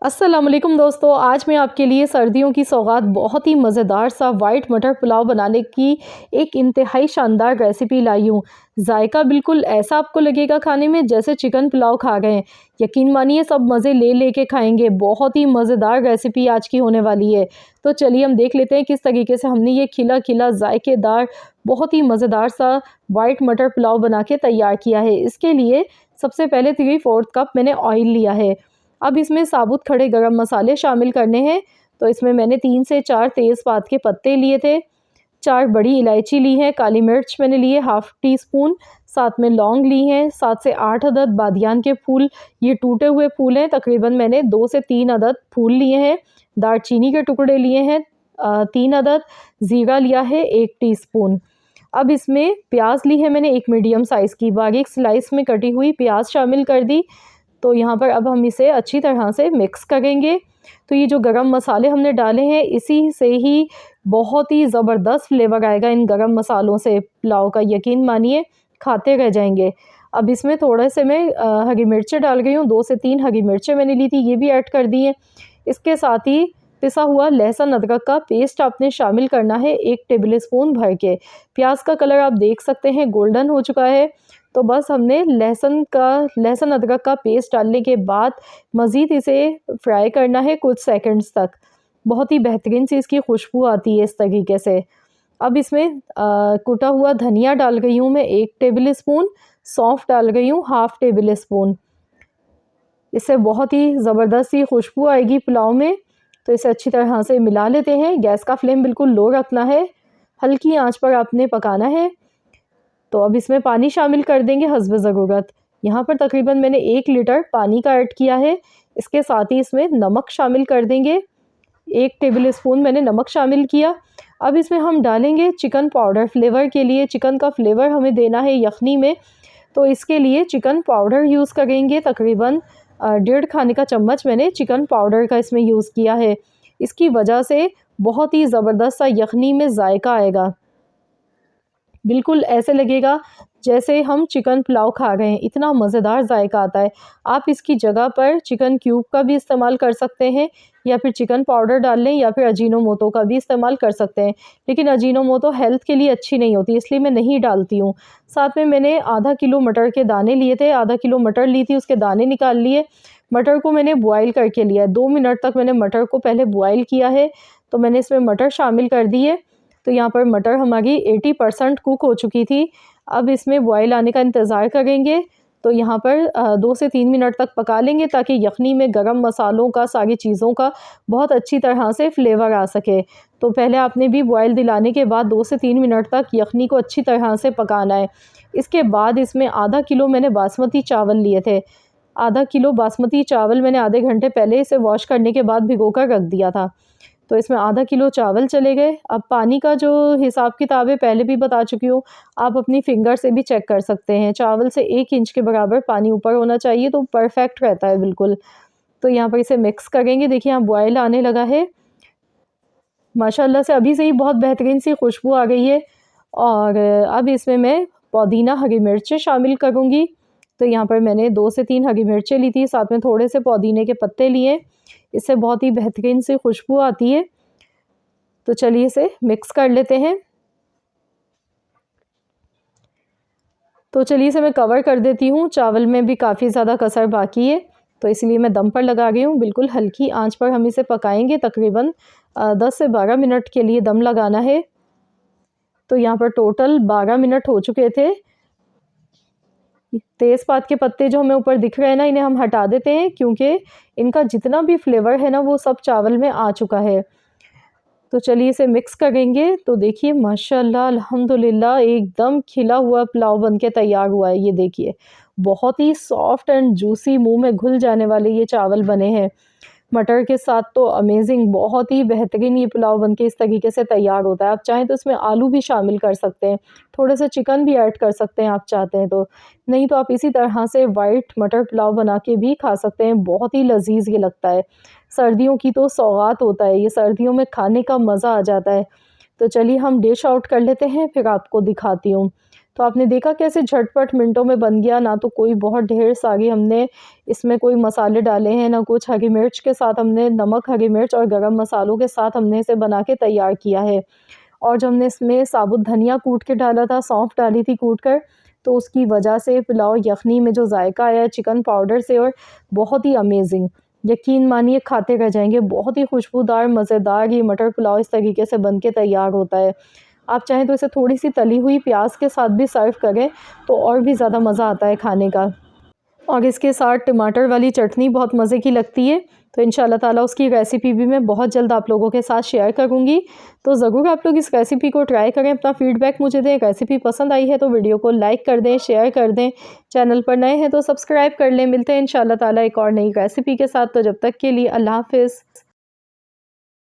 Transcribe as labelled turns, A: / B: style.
A: अस्सलाम वालेकुम दोस्तों, आज मैं आपके लिए सर्दियों की सौगात बहुत ही मज़ेदार सा वाइट मटर पुलाव बनाने की एक इंतहाई शानदार रेसिपी लाई हूँ। जायका बिल्कुल ऐसा आपको लगेगा खाने में जैसे चिकन पुलाव खा गए हैं। यकीन मानिए सब मज़े ले लेके खाएंगे। बहुत ही मज़ेदार रेसिपी आज की होने वाली है। तो चलिए हम देख लेते हैं किस तरीके से हमने ये खिला खिला जायकेदार बहुत ही मज़ेदार सा वाइट मटर पुलाव बना के तैयार किया है। इसके लिए सबसे पहले 3/4 कप मैंने ऑयल लिया है। अब इसमें साबुत खड़े गरम मसाले शामिल करने हैं। तो इसमें मैंने 3 से 4 तेज़पात के पत्ते लिए थे, 4 बड़ी इलायची ली है, काली मिर्च मैंने लिए हाफ़ टी स्पून, साथ में लौंग ली हैं, 7 से 8 अदद बादियान के फूल, ये टूटे हुए फूल हैं। तकरीबन मैंने 2 से 3 अदद फूल लिए हैं। दालचीनी के टुकड़े लिए हैं 3 अदद, ज़ीरा लिया है 1 टीस्पून। अब इसमें प्याज ली है मैंने एक मीडियम साइज़ की, बारीक स्लाइस में कटी हुई प्याज शामिल कर दी। तो यहाँ पर अब हम इसे अच्छी तरह से मिक्स करेंगे। तो ये जो गरम मसाले हमने डाले हैं इसी से ही बहुत ही ज़बरदस्त फ्लेवर आएगा इन गरम मसालों से पुलाव का, यकीन मानिए खाते रह जाएंगे। अब इसमें थोड़े से मैं हरी मिर्चें डाल गई हूँ, 2 से 3 हरी मिर्चें मैंने ली थी, ये भी ऐड कर दी हैं। इसके साथ ही पिसा हुआ लहसुन अदरक का पेस्ट आपने शामिल करना है 1 टेबल स्पून भर के। प्याज का कलर आप देख सकते हैं गोल्डन हो चुका है। तो बस हमने लहसुन अदरक का पेस्ट डालने के बाद मज़ीद इसे फ्राई करना है कुछ सेकंड्स तक। बहुत ही बेहतरीन सी इसकी खुशबू आती है इस तरीके से। अब इसमें कुटा हुआ धनिया डाल गई हूँ मैं 1 टेबल स्पून, सौंफ डाल गई हूँ हाफ़ टेबल स्पून। इससे बहुत ही ज़बरदस्त सी खुशबू आएगी पुलाव में। तो इसे अच्छी तरह से मिला लेते हैं। गैस का फ्लेम बिल्कुल लो रखना है, हल्की आंच पर आपने पकाना है। तो अब इसमें पानी शामिल कर देंगे हस्ब ज़रूरत। यहाँ पर तकरीबन मैंने 1 लीटर पानी का ऐड किया है। इसके साथ ही इसमें नमक शामिल कर देंगे, 1 टेबल स्पून मैंने नमक शामिल किया। अब इसमें हम डालेंगे चिकन पाउडर। फ्लेवर के लिए चिकन का फ्लेवर हमें देना है यखनी में, तो इसके लिए चिकन पाउडर यूज़ करेंगे। तकरीबन 1.5 खाने का चम्मच मैंने चिकन पाउडर का इसमें यूज़ किया है। इसकी वजह से बहुत ही ज़बरदस्त सा यखनी में जायका आएगा। बिल्कुल ऐसे लगेगा जैसे हम चिकन पुलाव खा रहे हैं, इतना मज़ेदार जायका आता है। आप इसकी जगह पर चिकन क्यूब का भी इस्तेमाल कर सकते हैं, या फिर चिकन पाउडर डाल लें, या फिर अजीनोमोटो का भी इस्तेमाल कर सकते हैं। लेकिन अजीनोमोटो हेल्थ के लिए अच्छी नहीं होती, इसलिए मैं नहीं डालती हूँ। साथ में मैंने आधा किलो मटर के दाने लिए थे, आधा किलो मटर ली थी, उसके दाने निकाल लिए। मटर को मैंने बॉयल करके लिया है, 2 मिनट तक मैंने मटर को पहले बॉयल किया है। तो मैंने इसमें मटर शामिल कर दिए। तो यहाँ पर मटर हमारी 80% कुक हो चुकी थी। अब इसमें बॉयल आने का इंतज़ार करेंगे। तो यहाँ पर 2 से 3 मिनट तक पका लेंगे ताकि यखनी में गरम मसालों का, सारी चीज़ों का बहुत अच्छी तरह से फ्लेवर आ सके। तो पहले आपने भी बॉयल दिलाने के बाद 2 से 3 मिनट तक यखनी को अच्छी तरह से पकाना है। इसके बाद इसमें आधा किलो मैंने बासमती चावल लिए थे। आधा किलो बासमती चावल मैंने आधे घंटे पहले इसे वॉश करने के बाद भिगोकर रख दिया था। तो इसमें आधा किलो चावल चले गए। अब पानी का जो हिसाब किताब है पहले भी बता चुकी हूँ, आप अपनी फिंगर से भी चेक कर सकते हैं। चावल से 1 इंच के बराबर पानी ऊपर होना चाहिए, तो परफेक्ट रहता है बिल्कुल। तो यहाँ पर इसे मिक्स करेंगे। देखिए यहाँ बॉयल आने लगा है माशाल्लाह से, अभी से ही बहुत बेहतरीन सी खुशबू आ गई है। और अब इसमें मैं पुदीना, हरी मिर्चें शामिल करूँगी। तो यहाँ पर मैंने 2 से 3 हरी मिर्चें ली थी, साथ में थोड़े से पुदीने के पत्ते लिए। इससे बहुत ही बेहतरीन सी खुशबू आती है। तो चलिए इसे मिक्स कर लेते हैं। तो चलिए इसे मैं कवर कर देती हूँ, चावल में भी काफ़ी ज़्यादा कसर बाकी है, तो इसलिए मैं दम पर लगा रही हूँ। बिल्कुल हल्की आंच पर हम इसे पकाएंगे, तकरीबन 10 से 12 मिनट के लिए दम लगाना है। तो यहाँ पर टोटल 12 मिनट हो चुके थे। तेज़पात के पत्ते जो हमें ऊपर दिख रहे हैं ना, इन्हें हम हटा देते हैं क्योंकि इनका जितना भी फ्लेवर है ना वो सब चावल में आ चुका है। तो चलिए इसे मिक्स करेंगे। तो देखिए माशाल्लाह अल्हम्दुलिल्लाह एकदम खिला हुआ पुलाव बनके तैयार हुआ है। ये देखिए बहुत ही सॉफ्ट एंड जूसी, मुंह में घुल जाने वाले ये चावल बने हैं। मटर के साथ तो अमेजिंग, बहुत ही बेहतरीन ये पुलाव बनके इस तरीके से तैयार होता है। आप चाहें तो इसमें आलू भी शामिल कर सकते हैं, थोड़े से चिकन भी ऐड कर सकते हैं आप चाहते हैं तो। नहीं तो आप इसी तरह से वाइट मटर पुलाव बना के भी खा सकते हैं, बहुत ही लजीज ये लगता है। सर्दियों की तो सौगात होता है ये, सर्दियों में खाने का मज़ा आ जाता है। तो चलिए हम डिश आउट कर लेते हैं, फिर आपको दिखाती हूँ। तो आपने देखा कैसे झटपट मिनटों में बन गया। ना तो कोई बहुत ढेर सारी हमने इसमें कोई मसाले डाले हैं, ना कुछ। हरी मिर्च के साथ हमने नमक, हरी मिर्च और गरम मसालों के साथ हमने इसे बना के तैयार किया है। और जो हमने इसमें साबुत धनिया कूट के डाला था, सौंफ डाली थी कूट कर, तो उसकी वजह से पुलाव यखनी में जो जायका आया चिकन पाउडर से, और बहुत ही अमेजिंग, यकीन मानिए खाते रह जाएंगे। बहुत ही खुशबूदार मज़ेदार ये मटर पुलाव इस तरीके से बन के तैयार होता है। आप चाहें तो इसे थोड़ी सी तली हुई प्याज के साथ भी सर्व करें तो और भी ज़्यादा मज़ा आता है खाने का। और इसके साथ टमाटर वाली चटनी बहुत मज़े की लगती है। तो इंशाल्लाह ताला उसकी रेसिपी भी मैं बहुत जल्द आप लोगों के साथ शेयर करूंगी। तो ज़रूर आप लोग इस रेसिपी को ट्राई करें, अपना फीडबैक मुझे दें। रेसिपी पसंद आई है तो वीडियो को लाइक कर दें, शेयर कर दें। चैनल पर नए हैं तो सब्सक्राइब कर लें। मिलते हैं इंशाल्लाह ताला एक और नई रेसिपी के साथ। तो जब तक के लिए अल्लाह हाफ़िज़।